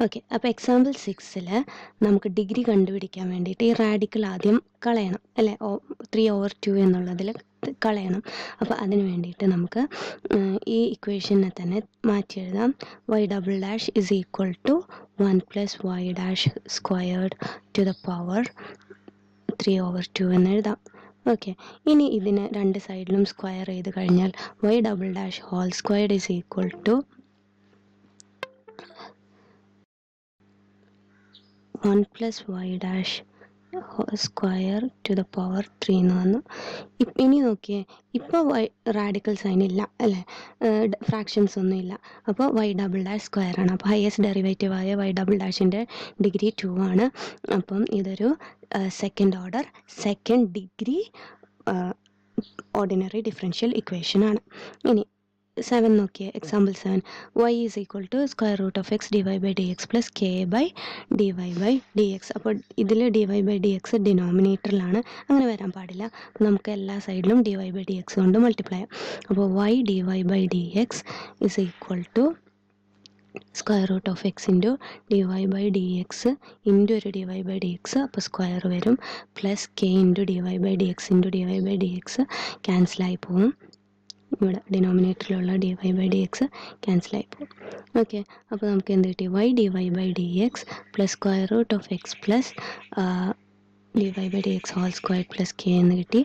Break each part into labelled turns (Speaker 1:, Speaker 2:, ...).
Speaker 1: Okay, അപ്പോൾ example 6ൽ നമുക്ക് degree കണ്ടുപിടിക്കാൻ വേണ്ടിയിട്ട് ഈ റാഡിക്കൽ ആദ്യം കളയണം അല്ലേ, 3/2 എന്നുള്ളതിൽ കളയണം. അപ്പോൾ അതിന് വേണ്ടിയിട്ട് നമുക്ക് ഈ ഇക്വേഷനെ തന്നെ മാറ്റി എഴുതാം. y" is equal to 1+y' to the power 3/2 എന്ന് എഴുതാം. ഓക്കെ, ഇനി ഇതിന് രണ്ട് സൈഡിലും സ്ക്വയർ ചെയ്ത് കഴിഞ്ഞാൽ y" is equal to 1+y' square to the power 3 എന്ന് വന്നു. ഇനി നോക്കിയേ, ഇപ്പോൾ റാഡിക്കൽ സൈൻ ഇല്ല അല്ലേ, ഫ്രാക്ഷൻസ് ഒന്നും ഇല്ല. അപ്പോൾ y" സ്ക്വയർ ആണ്. അപ്പോൾ ഹയസ്റ്റ് ഡെറിവേറ്റീവായ y" ഡിഗ്രി 2 ആണ്. അപ്പം ഇതൊരു second order second degree ordinary differential equation ആണ്. ഇനി 7 നോക്കിയേ, example 7 y is equal to √(x dy/dx plus k/dy/dx. അപ്പോൾ ഇതിൽ dy/dx ഡിനോമിനേറ്ററിലാണ്, അങ്ങനെ വരാൻ പാടില്ല. നമുക്ക് എല്ലാ സൈഡിലും dy/dx കൊണ്ട് മൾട്ടിപ്ലൈ ചെയ്യാം. അപ്പോൾ y dy/dx is equal to √(x dy/dx into ഒരു dy/dx, അപ്പോൾ സ്ക്വയർ വരും, പ്ലസ് k dy/dx dy/dx ക്യാൻസലായി പോവും. ഇവിടെ ഡിനോമിനേറ്ററിലുള്ള dy/dx ക്യാൻസലായി പോകും. ഓക്കെ, അപ്പോൾ നമുക്ക് എന്ത് കിട്ടി? y dy/dx plus √(x plus dy/dx whole square plus k എന്ന് കിട്ടി.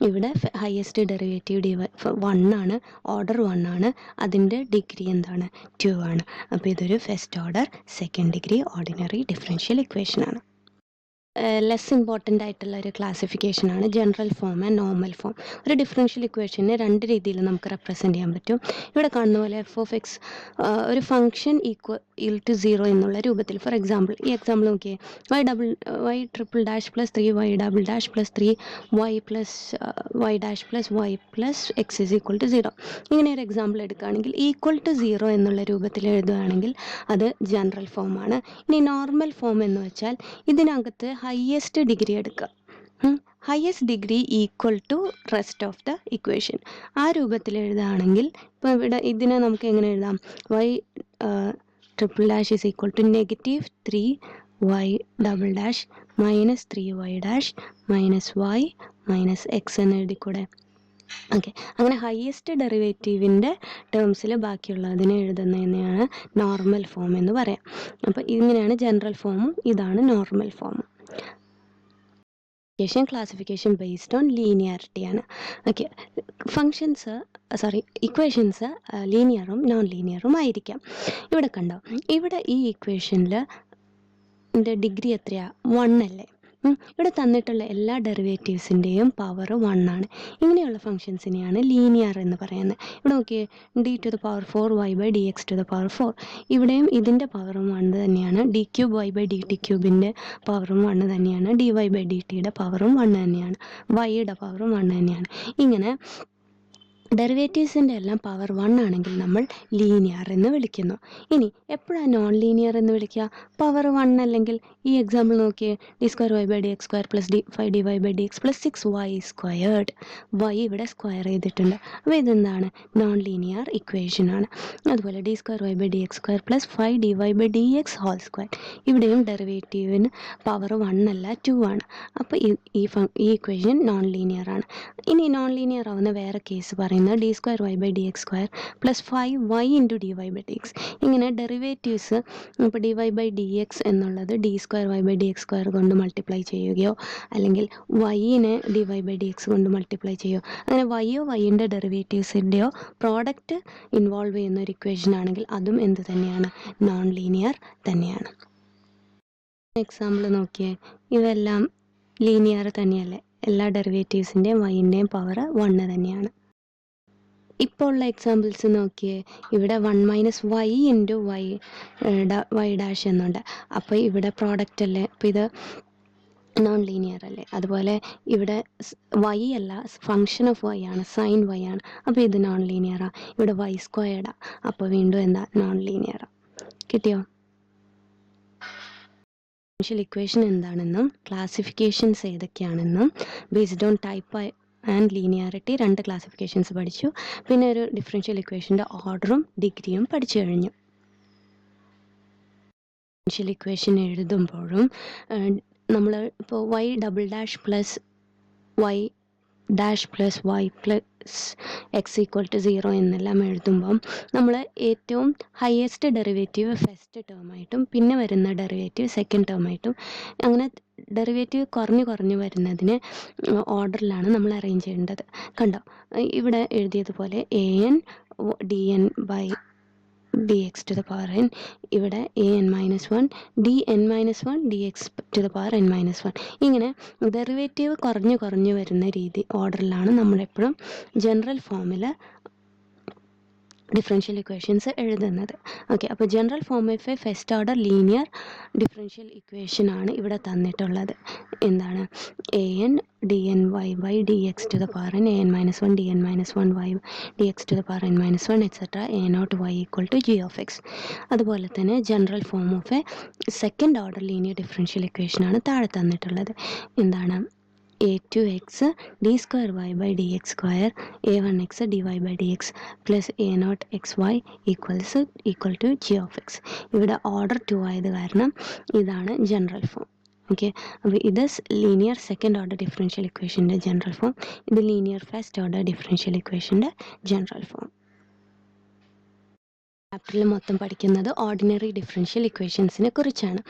Speaker 1: ഇവിടെ ഹയസ്റ്റ് ഡെറിവേറ്റീവ് 1 ആണ്, ഓർഡർ 1 ആണ്, അതിൻ്റെ ഡിഗ്രി എന്താണ്? 2 ആണ്. അപ്പോൾ ഇതൊരു first order second degree ordinary differential equation ആണ്. ലെസ് ഇമ്പോർട്ടൻ്റ് ആയിട്ടുള്ള ഒരു ക്ലാസിഫിക്കേഷനാണ് general form and normal form. ഒരു ഡിഫറൻഷ്യൽ ഇക്വേഷനെ രണ്ട് രീതിയിൽ നമുക്ക് റെപ്രസെൻറ്റ് ചെയ്യാൻ പറ്റും. ഇവിടെ കാണുന്ന പോലെ f(x) ഒരു ഫംഗ്ഷൻ ഈക്വൽ ടു 0 എന്നുള്ള രൂപത്തിൽ. ഫോർ എക്സാമ്പിൾ, ഈ എക്സാമ്പിൾ നോക്കിയേ, y" plus 3y" plus 3y plus y' plus y plus x is equal to 0. ഇങ്ങനെ ഒരു എക്സാമ്പിൾ എടുക്കുകയാണെങ്കിൽ ഈക്വൽ ടു 0 എന്നുള്ള രൂപത്തിൽ എഴുതുകയാണെങ്കിൽ അത് ജനറൽ ഫോമാണ്. ഇനി നോർമൽ ഫോം എന്ന് വെച്ചാൽ ഇതിനകത്ത് ഹയസ്റ്റ് ഡിഗ്രി എടുക്കുക, highest degree equal to rest of the equation. ആ രൂപത്തിൽ എഴുതുകയാണെങ്കിൽ ഇപ്പോൾ ഇവിടെ ഇതിനെ നമുക്ക് എങ്ങനെ എഴുതാം? y" is equal to -3y" minus 3y' minus y minus x എന്ന് എഴുതിക്കൂടെ? ഓക്കെ, അങ്ങനെ ഹയസ്റ്റ് ഡെറിവേറ്റീവിൻ്റെ ടേംസിൽ ബാക്കിയുള്ളതിനെ എഴുതുന്നതിനെയാണ് നോർമൽ ഫോം എന്ന് പറയാം. അപ്പോൾ ഇങ്ങനെയാണ് ജനറൽ ഫോമും, ഇതാണ് നോർമൽ ഫോമും. ക്ലാസിഫിക്കേഷൻ ബേസ്ഡ് ഓൺ ലീനിയാരിറ്റി ആണ്. ഓക്കെ, ഇക്വേഷൻസ് ലീനിയറും നോൺ ലീനിയറും ആയിരിക്കാം. ഇവിടെ കണ്ടോ, ഇവിടെ ഈ ഇക്വേഷനിൽ ഡിഗ്രി എത്രയാണ്? 1 അല്ലേ? ഇവിടെ തന്നിട്ടുള്ള എല്ലാ ഡെറിവേറ്റീവ്സിൻ്റെയും പവർ 1 ആണ്. ഇങ്ങനെയുള്ള ഫംഗ്ഷൻസിനെയാണ് ലീനിയർ എന്ന് പറയുന്നത്. ഇവിടെ നോക്കിയേ, d⁴ y/dx⁴. ഇവിടെയും ഇതിൻ്റെ പവറും 1 തന്നെയാണ്, d³ y/dt³ പവറും 1 തന്നെയാണ്, dy/dt പവറും 1 തന്നെയാണ്, y പവറും 1 തന്നെയാണ്. ഇങ്ങനെ ഡെറിവേറ്റീവ്സിൻ്റെ എല്ലാം പവർ 1 ആണെങ്കിൽ നമ്മൾ ലീനിയർ എന്ന് വിളിക്കുന്നു. ഇനി എപ്പോഴാണ് നോൺ ലീനിയർ എന്ന് വിളിക്കുക? പവർ 1 അല്ലെങ്കിൽ ഈ എക്സാമ്പിൾ നോക്കിയേ, d²y/dx² plus 5dy/dx plus 6y². y ഇവിടെ സ്ക്വയർ ചെയ്തിട്ടുണ്ട്. അപ്പോൾ ഇതെന്താണ്? നോൺ ലീനിയർ ഇക്വേഷൻ ആണ്. അതുപോലെ d²y/dx² plus 5dy/dx whole square, ഇവിടെയും ഡെറിവേറ്റീവിന് പവർ 1 അല്ല 2 ആണ്. അപ്പോൾ ഈ ഇക്വേഷൻ നോൺ ലീനിയർ ആണ്. ഇനി നോൺ ലീനിയർ ആവുന്ന വേറെ കേസ് പറയുന്നത് d²y/dx² plus 5y into dy/dx. ഇങ്ങനെ ഡെറിവേറ്റീവ്സ് ഇപ്പോൾ dy/dx എന്നുള്ളത് d²y/dx² കൊണ്ട് മൾട്ടിപ്ലൈ ചെയ്യുകയോ അല്ലെങ്കിൽ y-നെ dy/dx കൊണ്ട് മൾട്ടിപ്ലൈ ചെയ്യുകയോ, അങ്ങനെ y-യോ y-ൻ്റെ ഡെറിവേറ്റീവ്സിൻ്റെയോ പ്രോഡക്റ്റ് ഇൻവോൾവ് ചെയ്യുന്ന ഒരു ഇക്വേഷൻ ആണെങ്കിൽ അതും എന്ത് തന്നെയാണ്? നോൺ ലീനിയർ തന്നെയാണ്. എക്സാമ്പിൾ നോക്കിയേ, ഇതെല്ലാം ലീനിയർ തന്നെയല്ലേ? എല്ലാ ഡെറിവേറ്റീവ്സിൻ്റെയും y-ൻ്റെയും പവർ 1 തന്നെയാണ്. ഇപ്പോൾ ഉള്ള എക്സാമ്പിൾസ് നോക്കിയേ, ഇവിടെ 1 - y ഇൻറ്റു y' എന്നുണ്ട്. അപ്പോൾ ഇവിടെ പ്രോഡക്റ്റ് അല്ലേ, അപ്പോൾ ഇത് നോൺ ലീനിയർ അല്ലേ? അതുപോലെ ഇവിടെ y അല്ല, ഫങ്ഷൻ ഓഫ് y ആണ്, സൈൻ y ആണ്, അപ്പോൾ ഇത് നോൺ ലീനിയറാണ്. ഇവിടെ y², അപ്പോൾ വീണ്ടും എന്താ? നോൺ ലീനിയറാണ്. കിട്ടിയോ? ഡിഫറൻഷ്യൽ ഇക്വേഷൻ എന്താണെന്നും ക്ലാസിഫിക്കേഷൻസ് ഏതൊക്കെയാണെന്നും based on type and linearity 2 classifications പഠിച്ചു. പിന്നെ ഒരു ഡിഫറൻഷ്യൽ ഇക്വേഷൻ്റെ ഓർഡറും ഡിഗ്രിയും പഠിച്ചു കഴിഞ്ഞു. ഡിഫറൻഷ്യൽ ഇക്വേഷൻ എഴുതുമ്പോഴും നമ്മൾ ഇപ്പോൾ y double dash plus y dash plus y plus x equal to 0 എന്നെല്ലാം എഴുതുമ്പം നമ്മൾ ഏറ്റവും ഹയസ്റ്റ് ഡെറിവേറ്റീവ് ഫസ്റ്റ് ടേമായിട്ടും പിന്നെ വരുന്ന ഡെറിവേറ്റീവ് സെക്കൻഡ് ടേമായിട്ടും അങ്ങനെ ഡെറിവേറ്റീവ് കുറഞ്ഞു വരുന്നതിന് ഓർഡറിലാണ് നമ്മൾ അറേഞ്ച് ചെയ്യേണ്ടത്. കണ്ടോ, ഇവിടെ എഴുതിയതുപോലെ a n d n by d x to the power n, ഇവിടെ a n minus one d n minus one d x to the power n minus one. ഇങ്ങനെ ഡെറിവേറ്റീവ് കുറഞ്ഞു വരുന്ന രീതി ഓർഡറിലാണ് നമ്മളെപ്പോഴും ജനറൽ ഫോമിൽ ഡിഫറൻഷ്യൽ ഇക്വേഷൻസ് എഴുതുന്നത്. Okay, അപ്പോൾ general form of a first order linear differential equation ആണ് ഇവിടെ തന്നിട്ടുള്ളത്. എന്താണ്? A n d n y by d x to the power n, a n minus one d n minus one y d x to the power n minus one etcetera a nought y equal to g of x. അതുപോലെ തന്നെ general form of a second order linear differential equation ആണ് താഴെ തന്നിട്ടുള്ളത്. എന്താണ്? a2x d square y by dx square a1x dy by dx plus a0 xy equal to g of x. ഇവിടെ order 2 ആയത് കാരണം ഇതാണ് ജനറൽ ഫോം. ഓക്കെ, അപ്പോൾ ഇത് ലീനിയർ സെക്കൻഡ് ഓർഡർ ഡിഫറൻഷ്യൽ ഇക്വേഷൻ്റെ ജനറൽ ഫോം, ഇത് ലീനിയർ ഫസ്റ്റ് ഓർഡർ ഡിഫറൻഷ്യൽ ഇക്വേഷൻ്റെ general form. ചാപ്റ്ററിൽ മൊത്തം പഠിക്കുന്നത് ഓർഡിനറി ഡിഫറൻഷ്യൽ ഇക്വേഷൻസിനെ കുറിച്ചാണ്.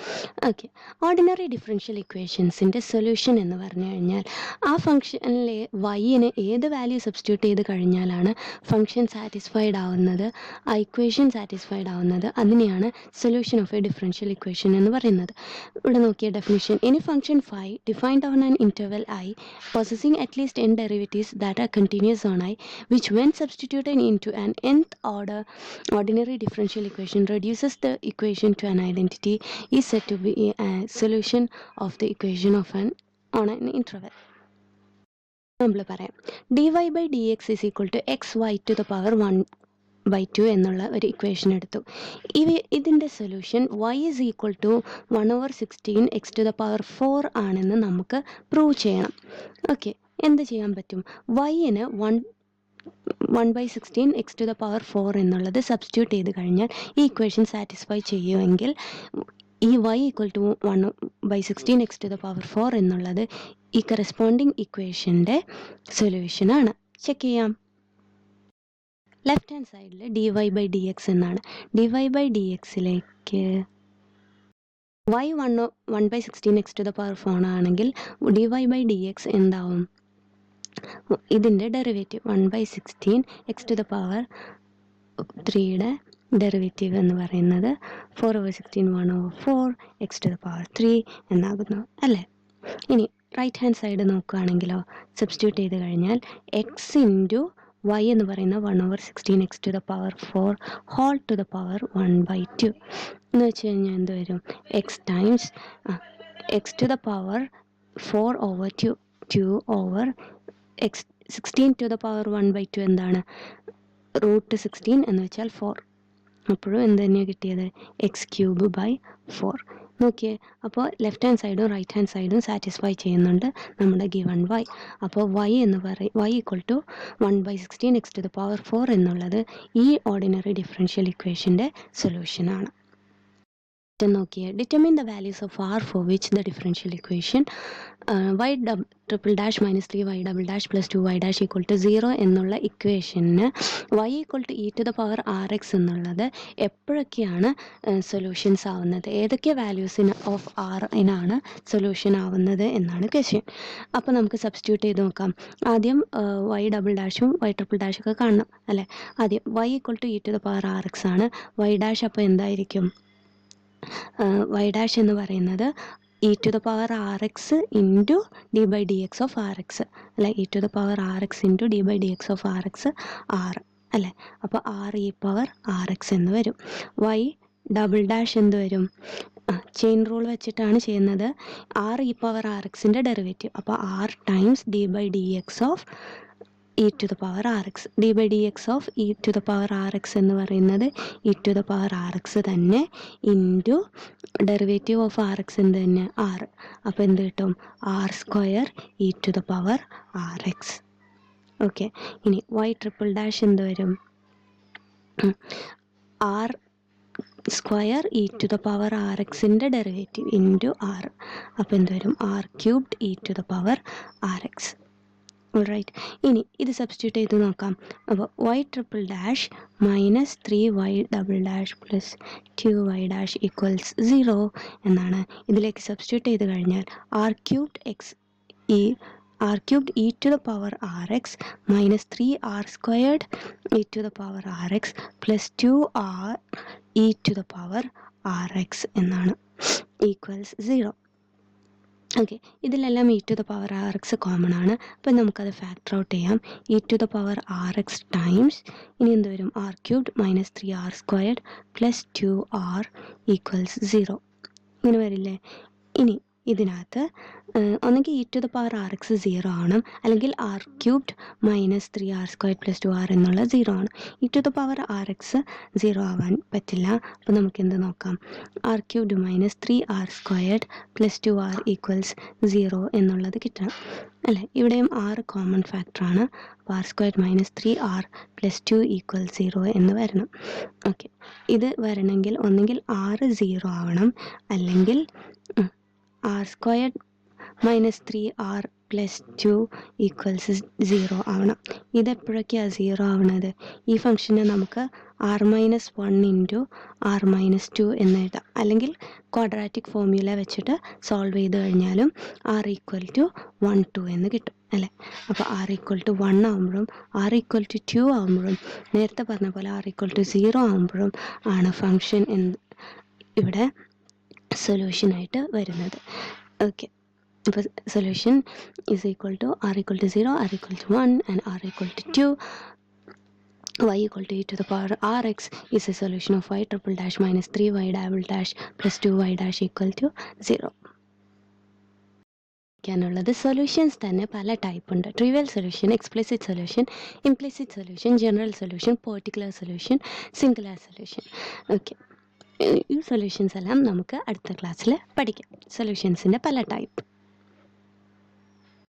Speaker 1: ഓക്കെ, ഓർഡിനറി ഡിഫറൻഷ്യൽ ഇക്വേഷൻസിൻ്റെ സൊല്യൂഷൻ എന്ന് പറഞ്ഞു കഴിഞ്ഞാൽ ആ ഫംഗ്ഷനിലെ വൈന് ഏത് വാല്യൂ സബ്സ്റ്റിറ്റ്യൂട്ട് ചെയ്ത് കഴിഞ്ഞാലാണ് ഫംഗ്ഷൻ സാറ്റിസ്ഫൈഡ് ആവുന്നത്, ആ ഇക്വേഷൻ സാറ്റിസ്ഫൈഡ് ആവുന്നത്, അതിനെയാണ് solution of a differential equation എന്ന് പറയുന്നത്. ഇവിടെ നോക്കിയ definition: any function phi defined on an interval I possessing at least n derivatives that are continuous on I, which when substituted into an nth order ordinary differential equation reduces the equation to an identity, is said to be a solution of the equation of on an interval. നമ്മൾ പറയാം dy by dx is equal to xy to the power 1/2 എന്നുള്ള ഒരു equation എടുത്തു. ഇതിൻ്റെ solution y is equal to 1/16 x to the power 4 ആണെന്ന് നമുക്ക് prove ചെയ്യണം. Okay, എന്ത് ചെയ്യാൻ പറ്റും? y-ന് 1/16 x to the power 4 എന്നുള്ളത് സബ്സ്റ്റിറ്റ്യൂട്ട് ചെയ്ത് കഴിഞ്ഞാൽ ഈ ഇക്വേഷൻ സാറ്റിസ്ഫൈ ചെയ്യുമെങ്കിൽ ഈ y equal to 1/16 x to the power 4 എന്നുള്ളത് ഈ കറസ്പോണ്ടിങ് ഇക്വേഷൻ്റെ സൊല്യൂഷനാണ്. ചെക്ക് ചെയ്യാം. ലെഫ്റ്റ് ഹാൻഡ് സൈഡിൽ dy by dx എന്നാണ്. dy by dxയിലേക്ക് y 1/16 x to the power 4 ആണെങ്കിൽ dy by dx എന്താവും? ഇതിൻ്റെ derivative 1/16 x to the power 3യുടെ ഡെറിവേറ്റീവ് എന്ന് പറയുന്നത് 4/16 1/4 x to the power 3 എന്നാകുന്നു അല്ലേ? ഇനി റൈറ്റ് ഹാൻഡ് സൈഡ് നോക്കുകയാണെങ്കിലോ, സബ്സ്റ്റിറ്റ്യൂട്ട് ചെയ്ത് കഴിഞ്ഞാൽ എക്സ് ഇൻറ്റു y എന്ന് പറയുന്ന 1/16 x to the power 4 whole to the power 1/2 എന്ന് വെച്ച് കഴിഞ്ഞാൽ എന്ത് വരും? X times x to the power 4/2 over x 16 to the power 1/2 എന്താണ്? √16 എന്ന് വെച്ചാൽ 4. അപ്പോഴും എന്ത് തന്നെയാണ് കിട്ടിയത്? x³/4. നോക്കിയേ, അപ്പോൾ ലെഫ്റ്റ് ഹാൻഡ് സൈഡും റൈറ്റ് ഹാൻഡ് സൈഡും സാറ്റിസ്ഫൈ ചെയ്യുന്നുണ്ട് നമ്മുടെ ഗിവൺ y. അപ്പോൾ y equal to 1/16 x to the power 4 എന്നുള്ളത് ഈ ഓർഡിനറി ഡിഫറൻഷ്യൽ ഇക്വേഷൻ്റെ സൊല്യൂഷനാണ്. നോക്കിയേ, determine the values of r for which the differential equation y triple dash minus 3y double dash plus 2y dash equal to 0 എന്നുള്ള ഇക്വേഷന് y equal to e to the power rx എന്നുള്ളത് എപ്പോഴൊക്കെയാണ് solutions ആവുന്നത്, ഏതൊക്കെ വാല്യൂസിന് of ആറിനാണ് solution ആവുന്നത് എന്നാണ് question. അപ്പോൾ നമുക്ക് സബ്സ്റ്റിറ്റ്യൂട്ട് ചെയ്ത് നോക്കാം. ആദ്യം y ഡബിൾ ഡാഷും y ട്രിപ്പിൾ ഡാഷും ഒക്കെ കാണണം അല്ലേ? ആദ്യം y equal to e to the power rx ആണ്. y ഡാഷ് അപ്പോൾ എന്തായിരിക്കും? y ഡാഷ് എന്ന് പറയുന്നത് e to the power rx ഇൻറ്റു d by d x of rx അല്ലെ? e to the power rx ഇൻറ്റു d by d x of rx 6 അല്ലേ? അപ്പോൾ r e⁻rx എന്ന് വരും. y ഡബിൾ ഡാഷ് എന്ത് വരും? ചെയിൻ റൂൾ വെച്ചിട്ടാണ് ചെയ്യുന്നത്. r e⁻rxൻ്റെ ഡെറിവേറ്റീവ്, അപ്പോൾ r times d by d x of e to the power rx. d by d x of e to the power rx എന്ന് പറയുന്നത് e to the power rx തന്നെ into derivative of rx എന്ത് തന്നെ? r. അപ്പോൾ എന്ത് കിട്ടും? r² e to the power rx. Okay, ഇനി y triple dash എന്ത് വരും? r square e to the power r എക്സിൻ്റെ ഡെറിവേറ്റീവ് ഇൻറ്റു ആർ. അപ്പോൾ എന്ത് വരും? R cubed e to the power r x. Right. ഇനി ഇത് സബ്സ്റ്റിറ്റ്യൂട്ട് ചെയ്ത് നോക്കാം. അപ്പോൾ y triple dash minus 3y double dash plus 2y dash equals 0 എന്നാണ്. ഇതിലേക്ക് സബ്സ്റ്റിറ്റ്യൂട്ട് ചെയ്ത് കഴിഞ്ഞാൽ r cubed x r cubed e to the power r x minus 3r squared e to the power r x plus 2r e to the power r x എന്നാണ് equals 0. Okay, ഇതിലെല്ലാം E to the power r x common ആണ്. അപ്പം നമുക്കത് factor out ചെയ്യാം. E to the power r x times ഇനി എന്ത് വരും? R cubed minus 3r squared plus 2r equals 0 ഇങ്ങനെ വരില്ലേ? ഇനി ഇതിനകത്ത് ഒന്നെങ്കിൽ e to the power r x 0 ആണ്, അല്ലെങ്കിൽ r cubed minus 3r squared plus 2r എന്നുള്ള 0 ആണ്. E to the power r x 0 ആവാൻ പറ്റില്ല. അപ്പോൾ നമുക്ക് എന്ത് നോക്കാം? R cubed minus 3r squared plus 2r equals 0 എന്നുള്ളത് കിട്ടണം അല്ലേ? ഇവിടെയും r കോമൺ ഫാക്ടറാണ്. അപ്പോൾ r squared minus 3r plus 2 equals 0 എന്ന് വരണം. ഓക്കെ, ഇത് വരണമെങ്കിൽ ഒന്നെങ്കിൽ r 0 ആവണം, അല്ലെങ്കിൽ r squared minus 3r plus 2 equals 0 ആവണം. ഇതെപ്പോഴൊക്കെയാണ് 0 ആവണത്? ഈ ഫംഗ്ഷനെ നമുക്ക് r minus 1 into r minus 2 എന്ന് എഴുതാം, അല്ലെങ്കിൽ ക്വാഡ്രാറ്റിക് ഫോർമുല വെച്ചിട്ട് സോൾവ് ചെയ്ത് കഴിഞ്ഞാലും r ഈക്വൽ ടു 1 2 എന്ന് കിട്ടും അല്ലേ? അപ്പോൾ r ഈക്വൽ ടു 1 ആകുമ്പോഴും r ഈക്വൽ ടു 2 ആകുമ്പോഴും നേരത്തെ പറഞ്ഞ പോലെ r ഈക്വൽ ടു 0 ആകുമ്പോഴും ആണ് ഫംഗ്ഷൻ ഇവിടെ സൊല്യൂഷനായിട്ട് വരുന്നത്. ഓക്കെ, അപ്പോൾ solution is equal to r equal to 0, r equal to 1 and r equal to 2. y equal to e to the power rx is a solution of y triple dash minus 3y double dash plus 2y dash equal to 0. ുള്ളത് solutions തന്നെ പല type ഉണ്ട്. Trivial solution, explicit solution, implicit solution, general solution, particular solution, singular solution. Okay, ഈ solutions എല്ലാം നമുക്ക് അടുത്ത ക്ലാസ്സിൽ പഠിക്കാം. സൊല്യൂഷൻസിൻ്റെ പല ടൈപ്പ്.